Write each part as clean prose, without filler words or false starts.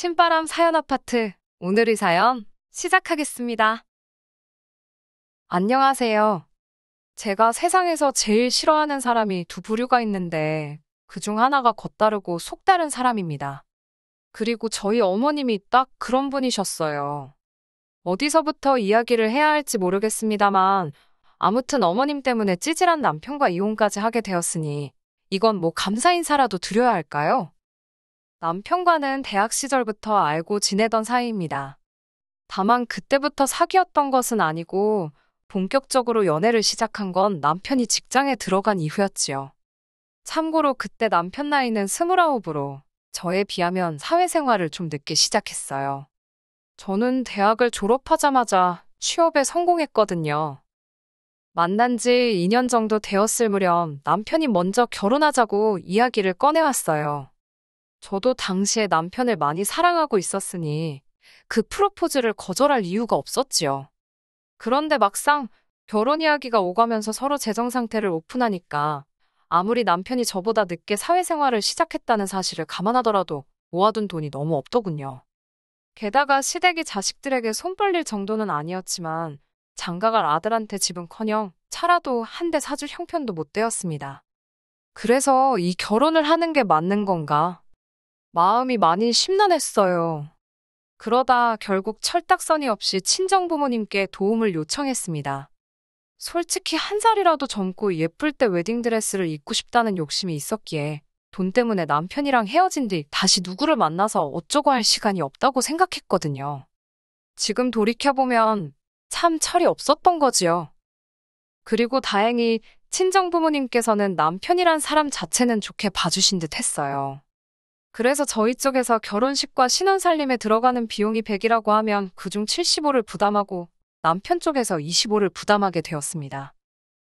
신바람 사연 아파트. 오늘의 사연 시작하겠습니다. 안녕하세요. 제가 세상에서 제일 싫어하는 사람이 두 부류가 있는데 그중 하나가 겉다르고 속다른 사람입니다. 그리고 저희 어머님이 딱 그런 분이셨어요. 어디서부터 이야기를 해야 할지 모르겠습니다만 아무튼 어머님 때문에 찌질한 남편과 이혼까지 하게 되었으니 이건 뭐 감사 인사라도 드려야 할까요? 남편과는 대학 시절부터 알고 지내던 사이입니다. 다만 그때부터 사귀었던 것은 아니고 본격적으로 연애를 시작한 건 남편이 직장에 들어간 이후였지요. 참고로 그때 남편 나이는 29으로 저에 비하면 사회생활을 좀 늦게 시작했어요. 저는 대학을 졸업하자마자 취업에 성공했거든요. 만난 지 2년 정도 되었을 무렵 남편이 먼저 결혼하자고 이야기를 꺼내왔어요. 저도 당시에 남편을 많이 사랑하고 있었으니 그 프로포즈를 거절할 이유가 없었지요. 그런데 막상 결혼 이야기가 오가면서 서로 재정 상태를 오픈하니까 아무리 남편이 저보다 늦게 사회생활을 시작했다는 사실을 감안하더라도 모아둔 돈이 너무 없더군요. 게다가 시댁이 자식들에게 손 벌릴 정도는 아니었지만 장가갈 아들한테 집은커녕 차라도 한 대 사줄 형편도 못 되었습니다. 그래서 이 결혼을 하는 게 맞는 건가? 마음이 많이 심란했어요. 그러다 결국 철딱서니 없이 친정부모님께 도움을 요청했습니다. 솔직히 한 살이라도 젊고 예쁠 때 웨딩드레스를 입고 싶다는 욕심이 있었기에 돈 때문에 남편이랑 헤어진 뒤 다시 누구를 만나서 어쩌고 할 시간이 없다고 생각했거든요. 지금 돌이켜보면 참 철이 없었던 거지요. 그리고 다행히 친정부모님께서는 남편이란 사람 자체는 좋게 봐주신 듯 했어요. 그래서 저희 쪽에서 결혼식과 신혼살림에 들어가는 비용이 100이라고 하면 그중 75를 부담하고 남편 쪽에서 25를 부담하게 되었습니다.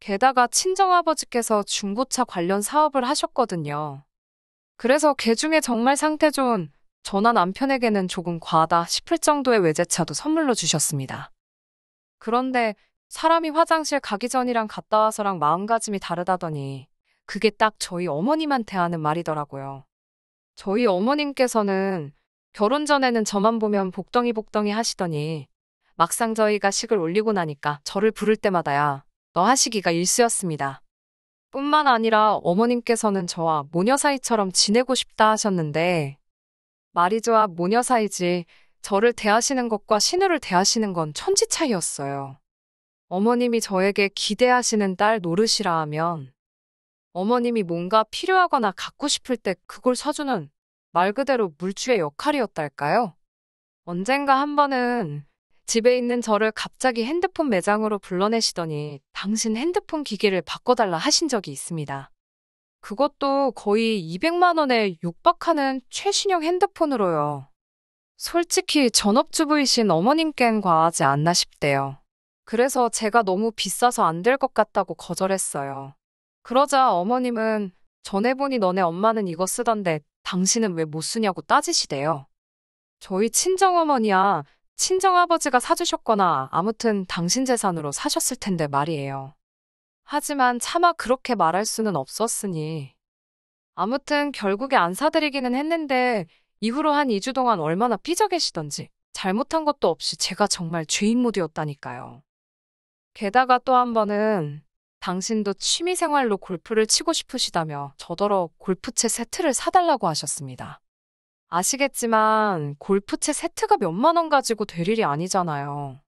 게다가 친정아버지께서 중고차 관련 사업을 하셨거든요. 그래서 개중에 정말 상태 좋은 저나 남편에게는 조금 과하다 싶을 정도의 외제차도 선물로 주셨습니다. 그런데 사람이 화장실 가기 전이랑 갔다 와서랑 마음가짐이 다르다더니 그게 딱 저희 어머님한테 하는 말이더라고요. 저희 어머님께서는 결혼 전에는 저만 보면 복덩이 복덩이 하시더니 막상 저희가 식을 올리고 나니까 저를 부를 때마다야 너 하시기가 일쑤였습니다. 뿐만 아니라 어머님께서는 저와 모녀 사이처럼 지내고 싶다 하셨는데 말이 좋아 모녀 사이지 저를 대하시는 것과 신우를 대하시는 건 천지 차이였어요. 어머님이 저에게 기대하시는 딸 노릇이라 하면 어머님이 뭔가 필요하거나 갖고 싶을 때 그걸 사주는 말 그대로 물주의 역할이었달까요? 언젠가 한 번은 집에 있는 저를 갑자기 핸드폰 매장으로 불러내시더니 당신 핸드폰 기기를 바꿔달라 하신 적이 있습니다. 그것도 거의 200만 원에 육박하는 최신형 핸드폰으로요. 솔직히 전업주부이신 어머님께는 과하지 않나 싶대요. 그래서 제가 너무 비싸서 안 될 것 같다고 거절했어요. 그러자 어머님은 전에 보니 너네 엄마는 이거 쓰던데 당신은 왜 못 쓰냐고 따지시대요. 저희 친정어머니야 친정아버지가 사주셨거나 아무튼 당신 재산으로 사셨을 텐데 말이에요. 하지만 차마 그렇게 말할 수는 없었으니. 아무튼 결국에 안 사드리기는 했는데 이후로 한 2주 동안 얼마나 삐져 계시던지 잘못한 것도 없이 제가 정말 죄인 모드였다니까요. 게다가 또 한 번은 당신도 취미생활로 골프를 치고 싶으시다며 저더러 골프채 세트를 사달라고 하셨습니다. 아시겠지만 골프채 세트가 몇만 원 가지고 될 일이 아니잖아요.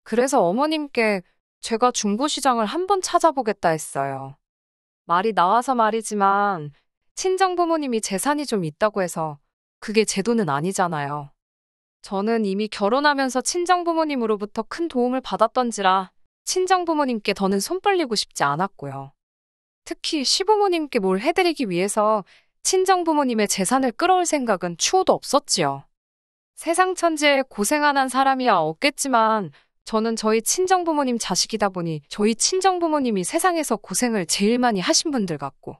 그래서 어머님께 제가 중고시장을 한번 찾아보겠다 했어요. 말이 나와서 말이지만 친정부모님이 재산이 좀 있다고 해서 그게 제 돈은 아니잖아요. 저는 이미 결혼하면서 친정부모님으로부터 큰 도움을 받았던지라 친정부모님께 더는 손 벌리고 싶지 않았고요. 특히 시부모님께 뭘 해드리기 위해서 친정부모님의 재산을 끌어올 생각은 추호도 없었지요. 세상 천지에 고생 안 한 사람이야 없겠지만 저는 저희 친정부모님 자식이다 보니 저희 친정부모님이 세상에서 고생을 제일 많이 하신 분들 같고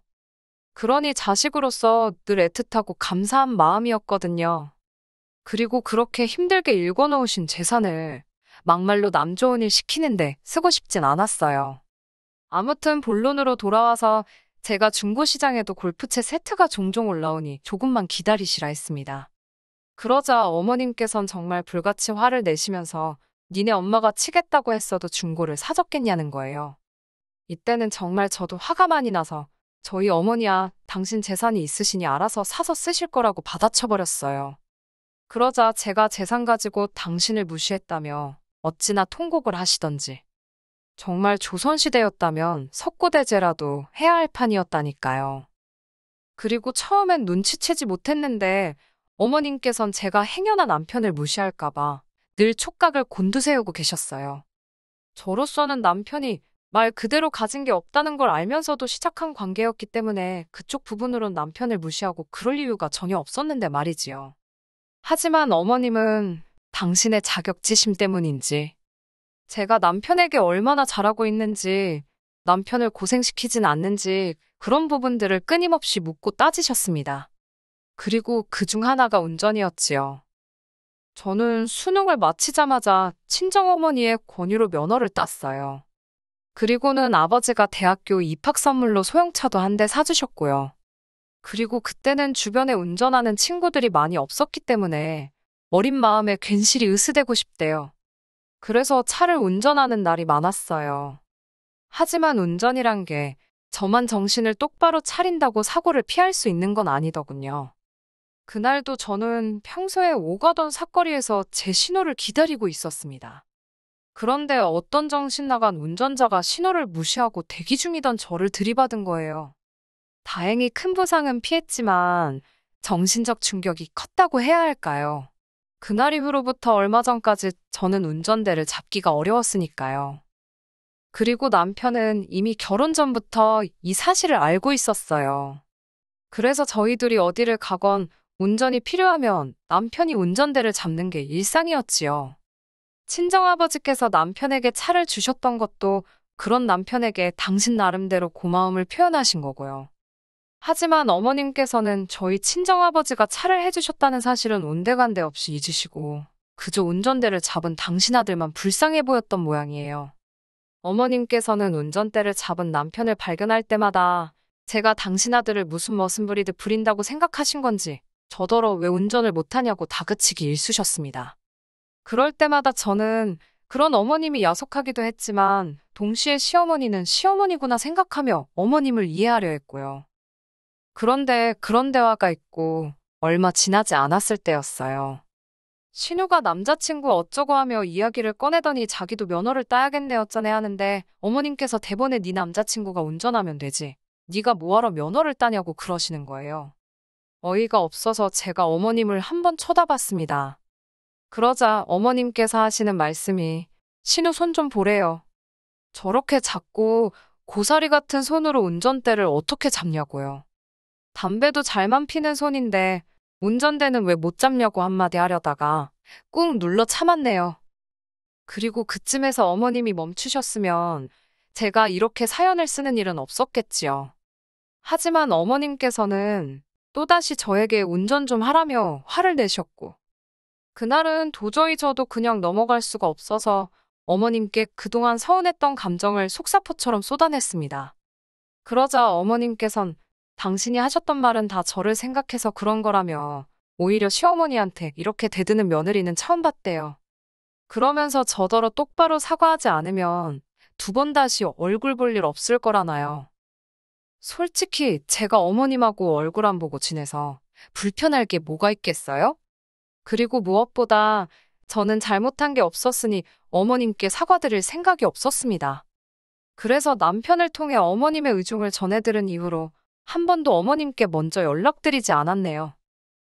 그러니 자식으로서 늘 애틋하고 감사한 마음이었거든요. 그리고 그렇게 힘들게 일궈놓으신 재산을 막말로 남 좋은 일 시키는데 쓰고 싶진 않았어요. 아무튼 본론으로 돌아와서 제가 중고시장에도 골프채 세트가 종종 올라오니 조금만 기다리시라 했습니다. 그러자 어머님께선 정말 불같이 화를 내시면서 니네 엄마가 치겠다고 했어도 중고를 사줬겠냐는 거예요. 이때는 정말 저도 화가 많이 나서 저희 어머니야 당신 재산이 있으시니 알아서 사서 쓰실 거라고 받아쳐버렸어요. 그러자 제가 재산 가지고 당신을 무시했다며 어찌나 통곡을 하시던지. 정말 조선시대였다면 석고대죄라도 해야 할 판이었다니까요. 그리고 처음엔 눈치채지 못했는데 어머님께선 제가 행여나 남편을 무시할까봐 늘 촉각을 곤두세우고 계셨어요. 저로서는 남편이 말 그대로 가진 게 없다는 걸 알면서도 시작한 관계였기 때문에 그쪽 부분으론 남편을 무시하고 그럴 이유가 전혀 없었는데 말이지요. 하지만 어머님은 당신의 자격지심 때문인지, 제가 남편에게 얼마나 잘하고 있는지, 남편을 고생시키진 않는지 그런 부분들을 끊임없이 묻고 따지셨습니다. 그리고 그중 하나가 운전이었지요. 저는 수능을 마치자마자 친정어머니의 권유로 면허를 땄어요. 그리고는 아버지가 대학교 입학 선물로 소형차도 한 대 사주셨고요. 그리고 그때는 주변에 운전하는 친구들이 많이 없었기 때문에 어린 마음에 괜시리 으스대고 싶대요. 그래서 차를 운전하는 날이 많았어요. 하지만 운전이란 게 저만 정신을 똑바로 차린다고 사고를 피할 수 있는 건 아니더군요. 그날도 저는 평소에 오가던 사거리에서 제 신호를 기다리고 있었습니다. 그런데 어떤 정신 나간 운전자가 신호를 무시하고 대기 중이던 저를 들이받은 거예요. 다행히 큰 부상은 피했지만 정신적 충격이 컸다고 해야 할까요? 그날 이후로부터 얼마 전까지 저는 운전대를 잡기가 어려웠으니까요. 그리고 남편은 이미 결혼 전부터 이 사실을 알고 있었어요. 그래서 저희들이 어디를 가건 운전이 필요하면 남편이 운전대를 잡는 게 일상이었지요. 친정아버지께서 남편에게 차를 주셨던 것도 그런 남편에게 당신 나름대로 고마움을 표현하신 거고요. 하지만 어머님께서는 저희 친정아버지가 차를 해주셨다는 사실은 온데간데 없이 잊으시고 그저 운전대를 잡은 당신 아들만 불쌍해 보였던 모양이에요. 어머님께서는 운전대를 잡은 남편을 발견할 때마다 제가 당신 아들을 무슨 머슴부리듯 부린다고 생각하신 건지 저더러 왜 운전을 못하냐고 다그치기 일쑤셨습니다. 그럴 때마다 저는 그런 어머님이 야속하기도 했지만 동시에 시어머니는 시어머니구나 생각하며 어머님을 이해하려 했고요. 그런데 그런 대화가 있고 얼마 지나지 않았을 때였어요. 신우가 남자친구 어쩌고 하며 이야기를 꺼내더니 자기도 면허를 따야겠네 어쩌네 하는데 어머님께서 대번에 네 남자친구가 운전하면 되지. 네가 뭐하러 면허를 따냐고 그러시는 거예요. 어이가 없어서 제가 어머님을 한번 쳐다봤습니다. 그러자 어머님께서 하시는 말씀이 신우 손 좀 보래요. 저렇게 작고 고사리 같은 손으로 운전대를 어떻게 잡냐고요. 담배도 잘만 피는 손인데 운전대는 왜 못 잡냐고 한마디 하려다가 꾹 눌러 참았네요. 그리고 그쯤에서 어머님이 멈추셨으면 제가 이렇게 사연을 쓰는 일은 없었겠지요. 하지만 어머님께서는 또다시 저에게 운전 좀 하라며 화를 내셨고 그날은 도저히 저도 그냥 넘어갈 수가 없어서 어머님께 그동안 서운했던 감정을 속사포처럼 쏟아냈습니다. 그러자 어머님께선 당신이 하셨던 말은 다 저를 생각해서 그런 거라며 오히려 시어머니한테 이렇게 대드는 며느리는 처음 봤대요. 그러면서 저더러 똑바로 사과하지 않으면 두 번 다시 얼굴 볼 일 없을 거라나요. 솔직히 제가 어머님하고 얼굴 안 보고 지내서 불편할 게 뭐가 있겠어요? 그리고 무엇보다 저는 잘못한 게 없었으니 어머님께 사과드릴 생각이 없었습니다. 그래서 남편을 통해 어머님의 의중을 전해들은 이후로 한 번도 어머님께 먼저 연락드리지 않았네요.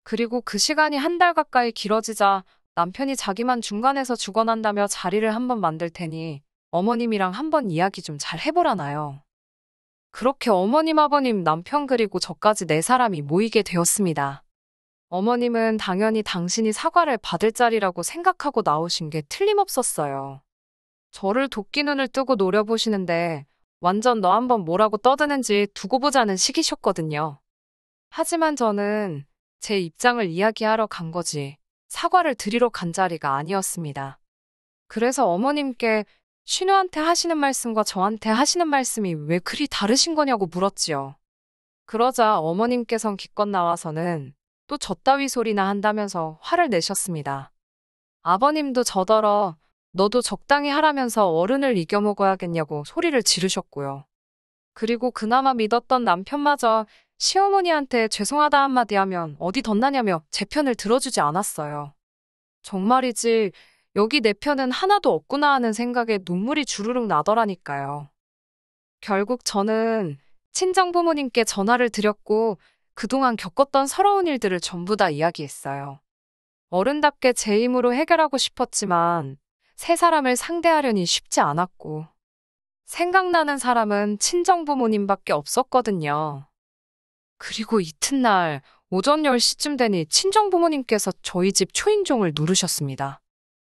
그리고 그 시간이 한 달 가까이 길어지자 남편이 자기만 중간에서 죽어난다며 자리를 한번 만들 테니 어머님이랑 한번 이야기 좀 잘 해보라나요. 그렇게 어머님, 아버님, 남편 그리고 저까지 네 사람이 모이게 되었습니다. 어머님은 당연히 당신이 사과를 받을 자리라고 생각하고 나오신 게 틀림없었어요. 저를 도끼 눈을 뜨고 노려보시는데 완전 너 한번 뭐라고 떠드는지 두고 보자는 식이셨거든요. 하지만 저는 제 입장을 이야기하러 간 거지 사과를 드리러 간 자리가 아니었습니다. 그래서 어머님께 신우한테 하시는 말씀과 저한테 하시는 말씀이 왜 그리 다르신 거냐고 물었지요. 그러자 어머님께선 기껏 나와서는 또 저따위 소리나 한다면서 화를 내셨습니다. 아버님도 저더러 너도 적당히 하라면서 어른을 이겨먹어야겠냐고 소리를 지르셨고요. 그리고 그나마 믿었던 남편마저 시어머니한테 죄송하다 한마디 하면 어디 덧나냐며 제 편을 들어주지 않았어요. 정말이지 여기 내 편은 하나도 없구나 하는 생각에 눈물이 주르륵 나더라니까요. 결국 저는 친정부모님께 전화를 드렸고 그동안 겪었던 서러운 일들을 전부 다 이야기했어요. 어른답게 제 힘으로 해결하고 싶었지만 세 사람을 상대하려니 쉽지 않았고 생각나는 사람은 친정부모님밖에 없었거든요. 그리고 이튿날 오전 10시쯤 되니 친정부모님께서 저희 집 초인종을 누르셨습니다.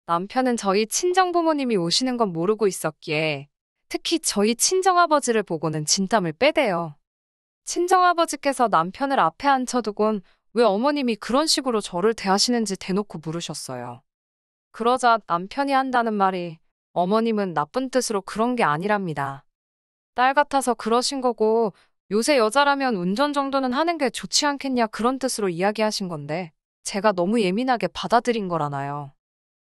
남편은 저희 친정부모님이 오시는 건 모르고 있었기에 특히 저희 친정아버지를 보고는 진땀을 빼대요. 친정아버지께서 남편을 앞에 앉혀두곤 왜 어머님이 그런 식으로 저를 대하시는지 대놓고 물으셨어요. 그러자 남편이 한다는 말이 어머님은 나쁜 뜻으로 그런 게 아니랍니다. 딸 같아서 그러신 거고 요새 여자라면 운전 정도는 하는 게 좋지 않겠냐 그런 뜻으로 이야기하신 건데 제가 너무 예민하게 받아들인 거라나요.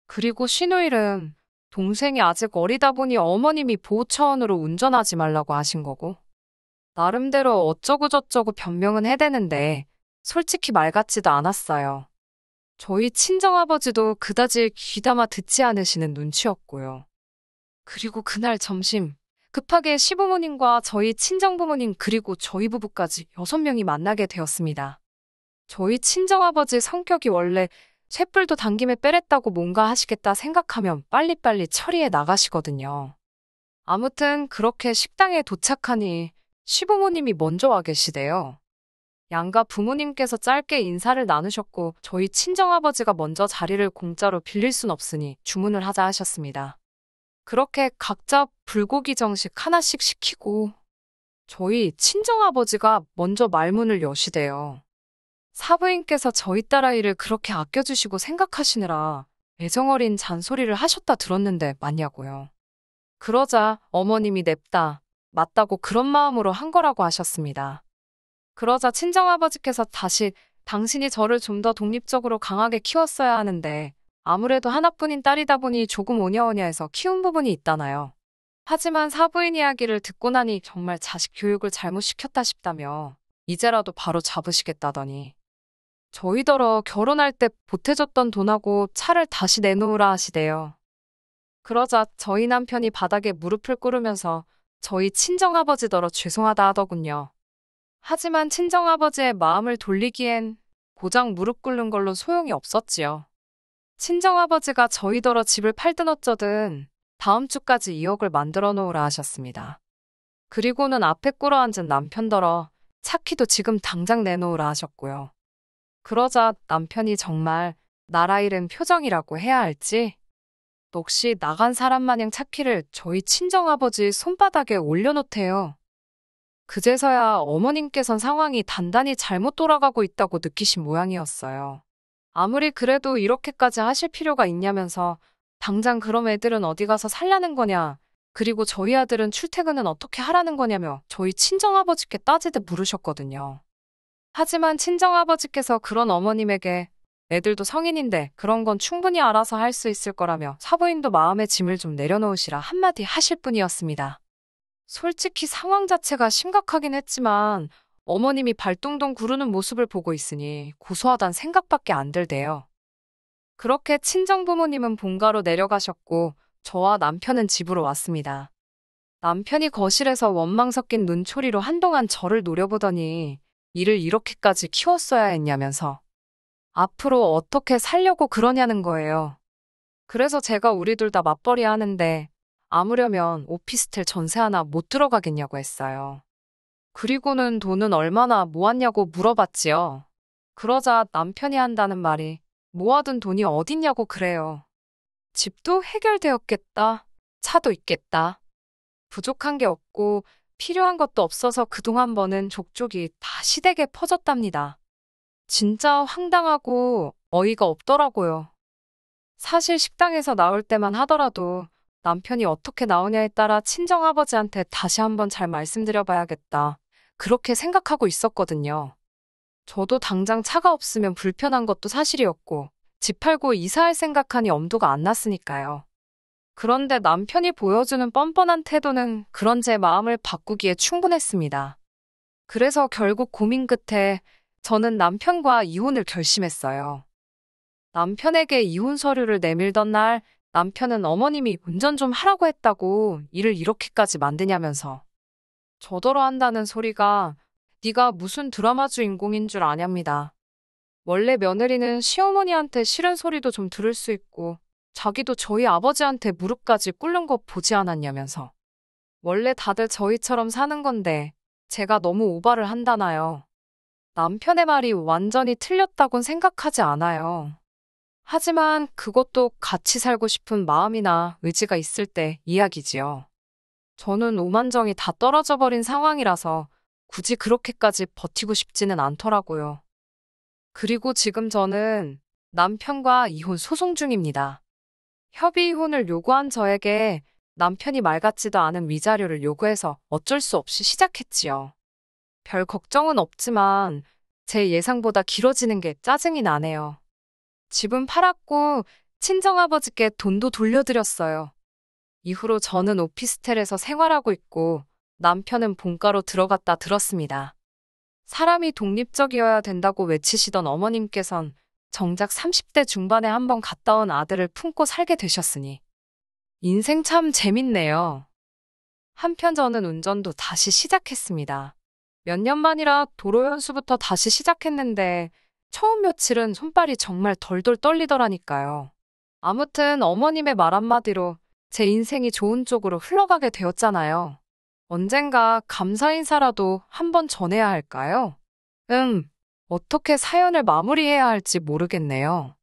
그리고 신우일은 동생이 아직 어리다 보니 어머님이 보호 차원으로 운전하지 말라고 하신 거고 나름대로 어쩌고저쩌고 변명은 해대는데 솔직히 말 같지도 않았어요. 저희 친정아버지도 그다지 귀담아 듣지 않으시는 눈치였고요. 그리고 그날 점심 급하게 시부모님과 저희 친정부모님 그리고 저희 부부까지 6명이 만나게 되었습니다. 저희 친정아버지 성격이 원래 쇳불도 당김에 빼랬다고 뭔가 하시겠다 생각하면 빨리빨리 처리해 나가시거든요. 아무튼 그렇게 식당에 도착하니 시부모님이 먼저 와 계시대요. 양가 부모님께서 짧게 인사를 나누셨고 저희 친정아버지가 먼저 자리를 공짜로 빌릴 순 없으니 주문을 하자 하셨습니다. 그렇게 각자 불고기 정식 하나씩 시키고 저희 친정아버지가 먼저 말문을 여시대요. 사부인께서 저희 딸아이를 그렇게 아껴주시고 생각하시느라 애정어린 잔소리를 하셨다 들었는데 맞냐고요. 그러자 어머님이 냅다 맞다고 그런 마음으로 한 거라고 하셨습니다. 그러자 친정아버지께서 다시 당신이 저를 좀 더 독립적으로 강하게 키웠어야 하는데 아무래도 하나뿐인 딸이다 보니 조금 오냐오냐해서 키운 부분이 있다나요. 하지만 사부인 이야기를 듣고 나니 정말 자식 교육을 잘못 시켰다 싶다며 이제라도 바로 잡으시겠다더니 저희더러 결혼할 때 보태줬던 돈하고 차를 다시 내놓으라 하시대요. 그러자 저희 남편이 바닥에 무릎을 꿇으면서 저희 친정아버지더러 죄송하다 하더군요. 하지만 친정아버지의 마음을 돌리기엔 고작 무릎 꿇는 걸로 소용이 없었지요. 친정아버지가 저희더러 집을 팔든 어쩌든 다음 주까지 2억을 만들어 놓으라 하셨습니다. 그리고는 앞에 꿇어앉은 남편더러 차키도 지금 당장 내놓으라 하셨고요. 그러자 남편이 정말 나라 잃은 표정이라고 해야 할지 넋이 나간 사람 마냥 차키를 저희 친정아버지 손바닥에 올려놓대요. 그제서야 어머님께선 상황이 단단히 잘못 돌아가고 있다고 느끼신 모양이었어요. 아무리 그래도 이렇게까지 하실 필요가 있냐면서 당장 그럼 애들은 어디 가서 살라는 거냐, 그리고 저희 아들은 출퇴근은 어떻게 하라는 거냐며 저희 친정아버지께 따지듯 물으셨거든요. 하지만 친정아버지께서 그런 어머님에게 애들도 성인인데 그런 건 충분히 알아서 할 수 있을 거라며 사부인도 마음의 짐을 좀 내려놓으시라 한마디 하실 뿐이었습니다. 솔직히 상황 자체가 심각하긴 했지만 어머님이 발동동 구르는 모습을 보고 있으니 고소하단 생각밖에 안 들대요. 그렇게 친정부모님은 본가로 내려가셨고 저와 남편은 집으로 왔습니다. 남편이 거실에서 원망 섞인 눈초리로 한동안 저를 노려보더니 이를 이렇게까지 키웠어야 했냐면서 앞으로 어떻게 살려고 그러냐는 거예요. 그래서 제가 우리 둘 다 맞벌이 하는데 아무려면 오피스텔 전세 하나 못 들어가겠냐고 했어요. 그리고는 돈은 얼마나 모았냐고 물어봤지요. 그러자 남편이 한다는 말이 모아둔 돈이 어딨냐고 그래요. 집도 해결되었겠다. 차도 있겠다. 부족한 게 없고 필요한 것도 없어서 그동안 버는 족족이 다 시댁에 퍼졌답니다. 진짜 황당하고 어이가 없더라고요. 사실 식당에서 나올 때만 하더라도 남편이 어떻게 나오냐에 따라 친정아버지한테 다시 한번 잘 말씀드려봐야겠다. 그렇게 생각하고 있었거든요. 저도 당장 차가 없으면 불편한 것도 사실이었고, 집 팔고 이사할 생각하니 엄두가 안 났으니까요. 그런데 남편이 보여주는 뻔뻔한 태도는 그런 제 마음을 바꾸기에 충분했습니다. 그래서 결국 고민 끝에 저는 남편과 이혼을 결심했어요. 남편에게 이혼 서류를 내밀던 날 남편은 어머님이 운전 좀 하라고 했다고 일을 이렇게까지 만드냐면서 저더러 한다는 소리가 네가 무슨 드라마 주인공인 줄 아냐입니다. 원래 며느리는 시어머니한테 싫은 소리도 좀 들을 수 있고 자기도 저희 아버지한테 무릎까지 꿇는 거 보지 않았냐면서 원래 다들 저희처럼 사는 건데 제가 너무 오바를 한다나요. 남편의 말이 완전히 틀렸다곤 생각하지 않아요. 하지만 그것도 같이 살고 싶은 마음이나 의지가 있을 때 이야기지요. 저는 오만정이 다 떨어져 버린 상황이라서 굳이 그렇게까지 버티고 싶지는 않더라고요. 그리고 지금 저는 남편과 이혼 소송 중입니다. 협의 이혼을 요구한 저에게 남편이 말 같지도 않은 위자료를 요구해서 어쩔 수 없이 시작했지요. 별 걱정은 없지만 제 예상보다 길어지는 게 짜증이 나네요. 집은 팔았고 친정아버지께 돈도 돌려드렸어요. 이후로 저는 오피스텔에서 생활하고 있고 남편은 본가로 들어갔다 들었습니다. 사람이 독립적이어야 된다고 외치시던 어머님께선 정작 30대 중반에 한번 갔다 온 아들을 품고 살게 되셨으니 인생 참 재밌네요. 한편 저는 운전도 다시 시작했습니다. 몇 년 만이라 도로 연수부터 다시 시작했는데 처음 며칠은 손발이 정말 덜덜 떨리더라니까요. 아무튼 어머님의 말 한마디로 제 인생이 좋은 쪽으로 흘러가게 되었잖아요. 언젠가 감사 인사라도 한번 전해야 할까요? 어떻게 사연을 마무리해야 할지 모르겠네요.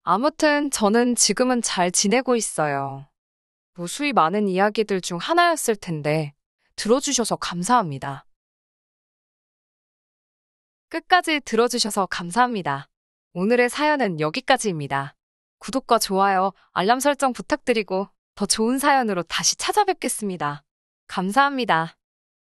아무튼 저는 지금은 잘 지내고 있어요. 무수히 많은 이야기들 중 하나였을 텐데 들어주셔서 감사합니다. 끝까지 들어주셔서 감사합니다. 오늘의 사연은 여기까지입니다. 구독과 좋아요, 알람 설정 부탁드리고 더 좋은 사연으로 다시 찾아뵙겠습니다. 감사합니다.